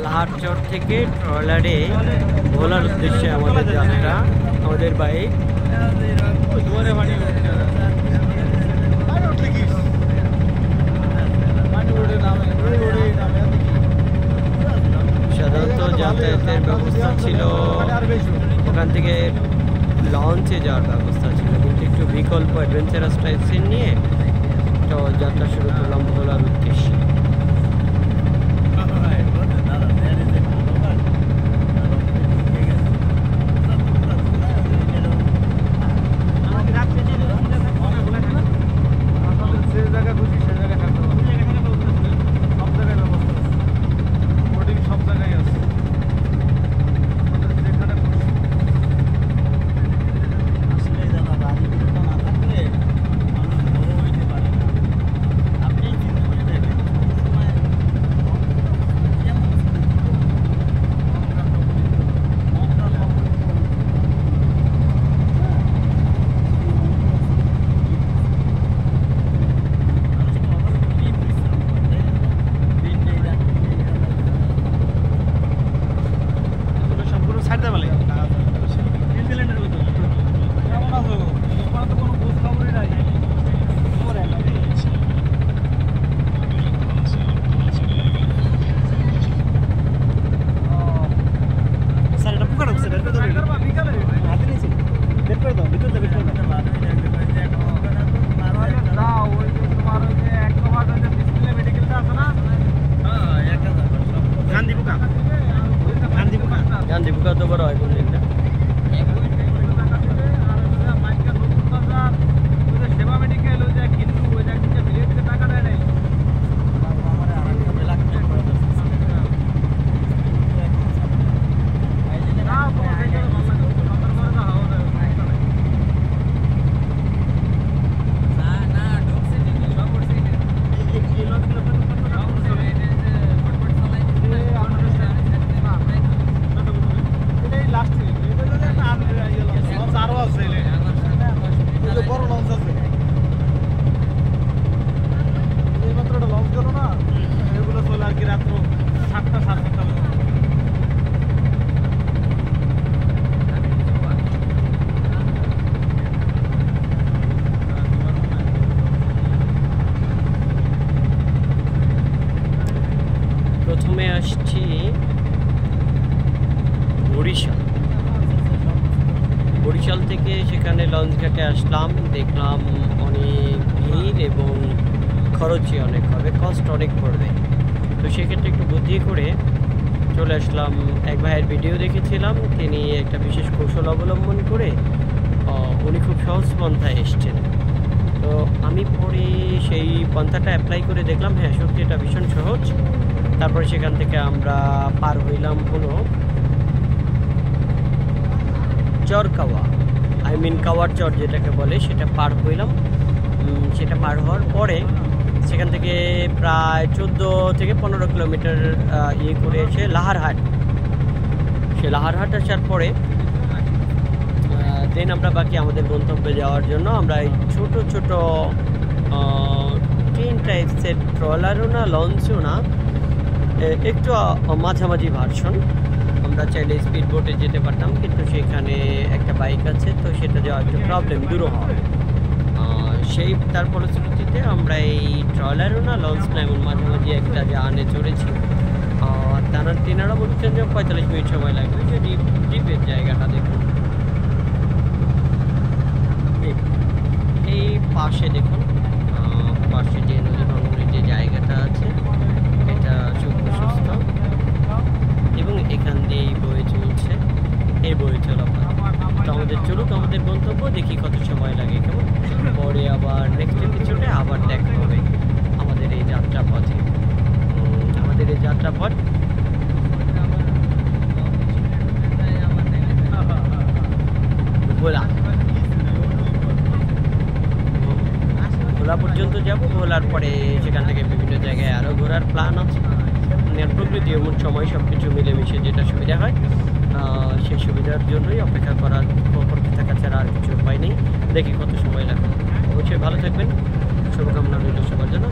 লাহারচর থেকে ট্রলারে ভোলার উদ্দেশ্যে আমাদের যাত্রা, আমাদের বাইক। সাধারণত যাতায়াতের ব্যবস্থা ছিল, ওখান থেকে লঞ্চে যাওয়ার ব্যবস্থা ছিল, কিন্তু একটু বিকল্প অ্যাডভেঞ্চারাস টাইপসের নিয়ে তো যাত্রা শুরু করলাম ভোলার উদ্দেশ্যে। কত বড় হয় কোন দিনটা? প্রথমে আসছি বরিশাল থেকে, সেখানে লঞ্চ ঘাটে আসলাম, দেখলাম অনেক ভিড় এবং খরচই অনেক হবে, কস্ট অনেক পড়বে। তো সেক্ষেত্রে একটু বুদ্ধি করে চলে আসলাম। এক ভাইয়ের ভিডিও দেখেছিলাম, তিনি একটা বিশেষ কৌশল অবলম্বন করে উনি খুব সহজ পন্থায় এসছেন। তো আমি পরে সেই পন্থাটা অ্যাপ্লাই করে দেখলাম, হ্যাঁ সত্যি এটা ভীষণ সহজ। তারপরে সেখান থেকে আমরা পার হইলাম হলো চরকাওয়া, কাওয়ার চর যেটাকে বলে, সেটা পার হইলাম। সেটা পার হওয়ার পরে সেখান থেকে প্রায় 14 থেকে 15 কিলোমিটার করে এসে লাহারহাট। সে লাহারহাট আসার পরে দেন আমরা বাকি আমাদের গন্তব্যে যাওয়ার জন্য আমরা এই ছোট ছোট ট্রেন টাইপসের, ট্রলারও না লঞ্চও না, একটু মাঝামাঝি ভার্সন। আমরা চাইলে স্পিড বোটে যেতে পারতাম, কিন্তু সেখানে একটা বাইক আছে, তো সেটা যাওয়া একটু প্রবলেম, দূরও হয়। সেই তার ফলশ্রুতিতে আমরা এই ট্রলারও না লঞ্চ না এমন মাঝামাঝি একটা জাহাজে চড়েছি। তেনারা বলছেন যে 45 মিনিট সময় লাগবে। যে ডিপের জায়গাটা দেখুন, এই পাশে দেখুন, পাশে যে নদী ভাঙনের যে জায়গাটা আছে, এটা সূক্ষ্ম সুস্থ এবং এখান দিয়েই বয়ে চলছে, এই বয়ে চলা। তো আমাদের চলুক আমাদের গন্তব্য, দেখি কত সময় লাগে। কেমন পরে আবার নেক্সট এপিসোডে আবার দেখা হবে আমাদের এই যাত্রাপথে। আমাদের এই যাত্রাপথ ভোলা পর্যন্ত যাব। ভোলার পরে সেখান থেকে বিভিন্ন জায়গায় আরও ঘোরার প্ল্যান আছে। প্রকৃতি এমন সময় সব কিছু মিলেমিশে যেটা সুবিধা হয়, সেই সুবিধার জন্যই অপেক্ষা করতে থাকা ছাড়া আর কিছু উপায় নেই। দেখি কত সময় লাগে। অবশ্যই ভালো থাকবেন, শুভকামনা রইল সবার জন্য।